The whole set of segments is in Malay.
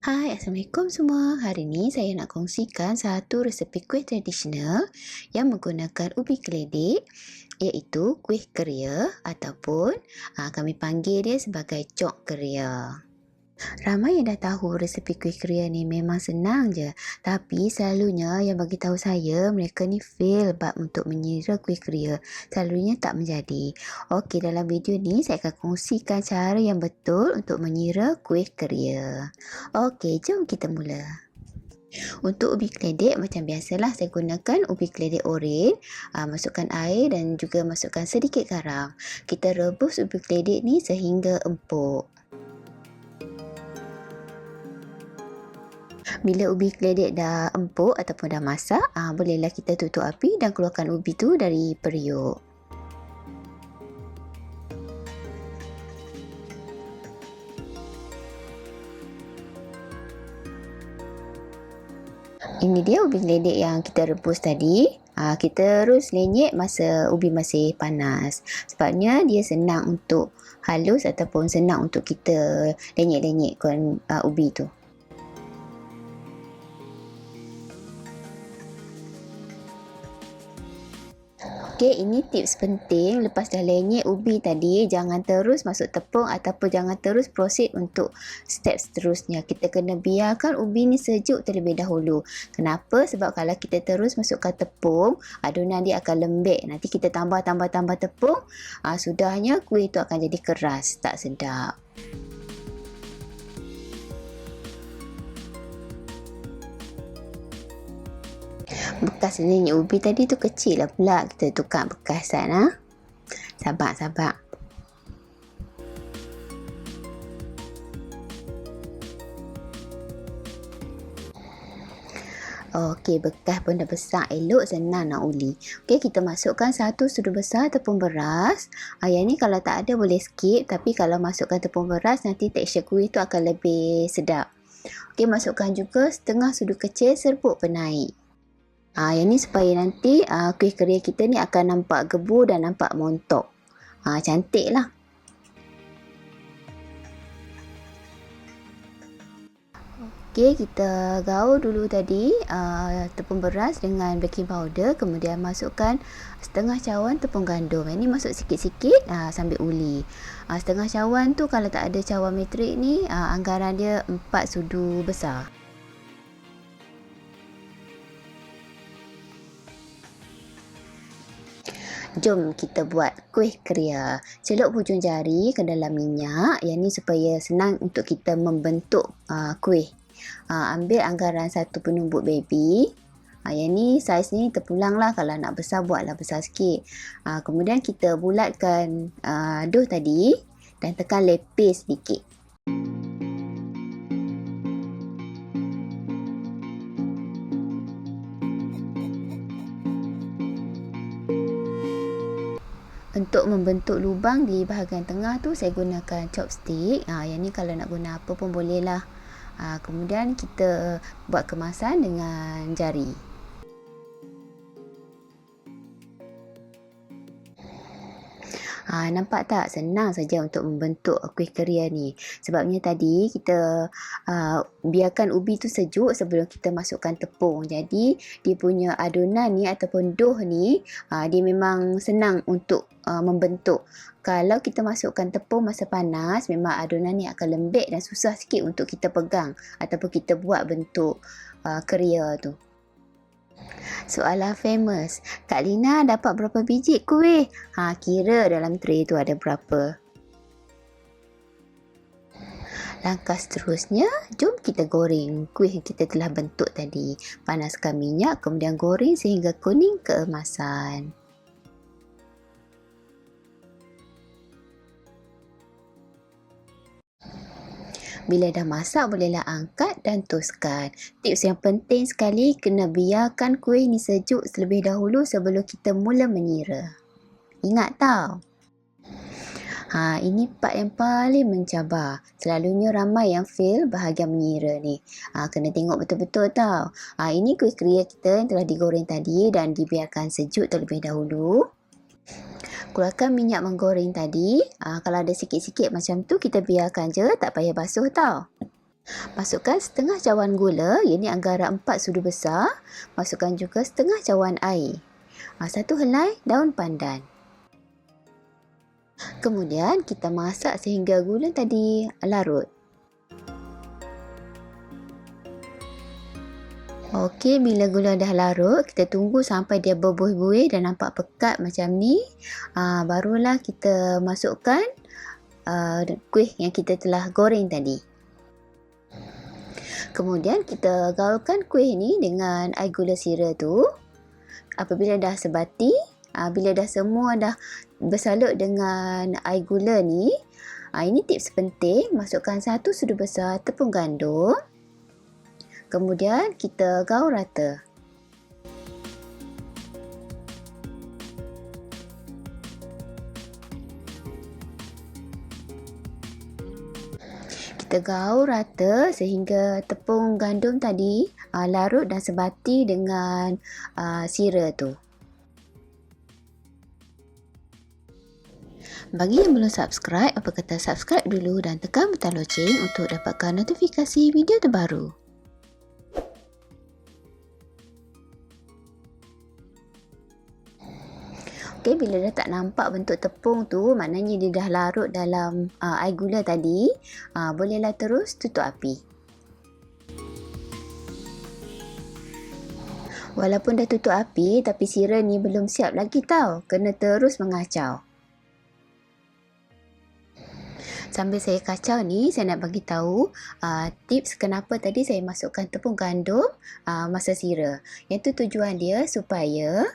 Hai, Assalamualaikum semua. Hari ni saya nak kongsikan satu resepi kuih tradisional yang menggunakan ubi keledek, iaitu kuih keria ataupun kami panggil dia sebagai cok keria. Ramai yang dah tahu resepi kuih keria ni memang senang je. Tapi selalunya yang bagi tahu saya mereka ni fail bab untuk menyira kuih keria. Selalunya tak menjadi. Okey, dalam video ni saya akan kongsikan cara yang betul untuk menyira kuih keria. Okey, jom kita mula. Untuk ubi keledek macam biasalah saya gunakan ubi keledek oren. Masukkan air dan juga masukkan sedikit garam. Kita rebus ubi keledek ni sehingga empuk. Bila ubi keledek dah empuk ataupun dah masak, bolehlah kita tutup api dan keluarkan ubi tu dari periuk. Ini dia ubi keledek yang kita rebus tadi. Kita terus lenyek masa ubi masih panas. Sebabnya dia senang untuk halus ataupun senang untuk kita lenyek-lenyekkan ubi tu. Okey, ini tips penting. Lepas dah lenyek ubi tadi, jangan terus masuk tepung ataupun jangan terus proceed untuk step seterusnya. Kita kena biarkan ubi ni sejuk terlebih dahulu. Kenapa? Sebab kalau kita terus masukkan tepung, adunan dia akan lembek. Nanti kita tambah tepung, sudahnya kuih tu akan jadi keras, tak sedap. Bekas lenyek ubi tadi tu kecil lah pula. Kita tukar bekasan. Sabar. Okey, bekas pun dah besar elok, senang nak uli. Okey, kita masukkan 1 sudu besar tepung beras. Yang ni kalau tak ada boleh skip, tapi kalau masukkan tepung beras nanti tekstur kuih tu akan lebih sedap. Okey, masukkan juga setengah sudu kecil serbuk penaik. Yang ni supaya nanti kuih keria kita ni akan nampak gebu dan nampak montok. Cantik lah. Okey, kita gaul dulu tadi tepung beras dengan baking powder. Kemudian masukkan setengah cawan tepung gandum. Ini masuk sikit-sikit sambil uli. Setengah cawan tu kalau tak ada cawan metrik ni, anggaran dia 4 sudu besar. Jom kita buat kuih keria. Celup hujung jari ke dalam minyak. Yang ni supaya senang untuk kita membentuk kuih. Ambil anggaran 1 penumbuk baby. Yang ni saiz ni terpulang lah. Kalau nak besar buatlah besar sikit. Kemudian kita bulatkan dough tadi dan tekan lepis sedikit. Untuk membentuk lubang di bahagian tengah tu saya gunakan chopstick. Yang ni kalau nak guna apa pun boleh lah. Kemudian kita buat kemasan dengan jari. Nampak tak? Senang saja untuk membentuk kuih keria ni. Sebabnya tadi kita biarkan ubi tu sejuk sebelum kita masukkan tepung. Jadi dia punya adunan ni ataupun dough ni dia memang senang untuk membentuk. Kalau kita masukkan tepung masa panas, memang adunan ni akan lembek dan susah sikit untuk kita pegang ataupun kita buat bentuk keria tu. Soalan famous. Kak Lina dapat berapa biji kuih? Kira dalam tray tu ada berapa. Langkah seterusnya, jom kita goreng kuih yang kita telah bentuk tadi. Panaskan minyak, kemudian goreng sehingga kuning keemasan. Bila dah masak, bolehlah angkat dan toskan. Tips yang penting sekali, kena biarkan kuih ni sejuk terlebih dahulu sebelum kita mula menyira. Ingat tau. Ini part yang paling mencabar. Selalunya ramai yang fail bahagian menyira ni. Kena tengok betul-betul tau. Ini kuih keria kita yang telah digoreng tadi dan dibiarkan sejuk terlebih dahulu. Keluarkan minyak menggoreng tadi. Kalau ada sikit-sikit macam tu, kita biarkan je. Tak payah basuh tau. Masukkan setengah cawan gula, ini antara 4 sudu besar. Masukkan juga setengah cawan air. 1 helai daun pandan. Kemudian kita masak sehingga gula tadi larut. Okey, bila gula dah larut, kita tunggu sampai dia berbuih-buih dan nampak pekat macam ni. Barulah kita masukkan kuih yang kita telah goreng tadi. Kemudian kita gaulkan kuih ni dengan air gula sira tu. Apabila dah sebati, bila dah semua dah bersalut dengan air gula ni, ini tips penting, masukkan 1 sudu besar tepung gandum. Kemudian kita gaul rata. Kita gaul rata sehingga tepung gandum tadi larut dan sebati dengan sira tu. Bagi yang belum subscribe, apa kata subscribe dulu dan tekan butang loceng untuk dapatkan notifikasi video terbaru. Okey, bila dah tak nampak bentuk tepung tu, maknanya dia dah larut dalam air gula tadi. Bolehlah terus tutup api. Walaupun dah tutup api, tapi sira ni belum siap lagi tau. Kena terus mengacau. Sambil saya kacau ni, saya nak bagi tahu tips kenapa tadi saya masukkan tepung gandum masa sira. Yang tu tujuan dia supaya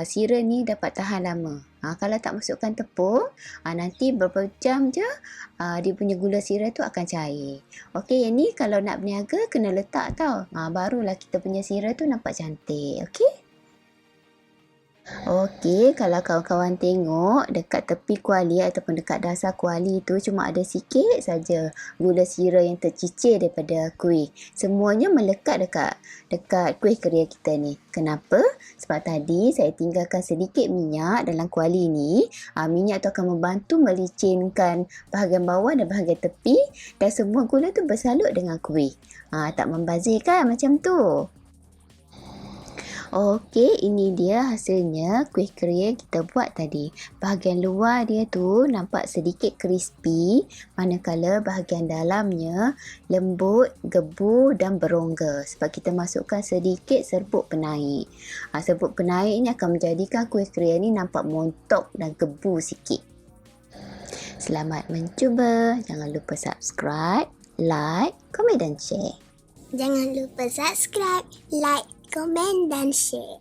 sira ni dapat tahan lama. Kalau tak masukkan tepung, nanti beberapa jam je dia punya gula sira tu akan cair. Okey, yang ni kalau nak berniaga kena letak tau. Barulah kita punya sira tu nampak cantik. Okey? Okey, kalau kawan-kawan tengok dekat tepi kuali ataupun dekat dasar kuali tu cuma ada sikit saja gula sira yang tercicir daripada kuih. Semuanya melekat dekat kuih keria kita ni. Kenapa? Sebab tadi saya tinggalkan sedikit minyak dalam kuali ni. Minyak tu akan membantu melicinkan bahagian bawah dan bahagian tepi dan semua gula tu bersalut dengan kuih. Tak membazir kan macam tu? Okey, ini dia hasilnya kuih keria kita buat tadi. Bahagian luar dia tu nampak sedikit crispy, manakala bahagian dalamnya lembut, gebu dan berongga. Sebab kita masukkan sedikit serbuk penaik. Serbuk penaik ini akan menjadikan kuih keria ni nampak montok dan gebu sikit. Selamat mencuba. Jangan lupa subscribe, like, komen dan share. Jangan lupa subscribe, like, komen dan share.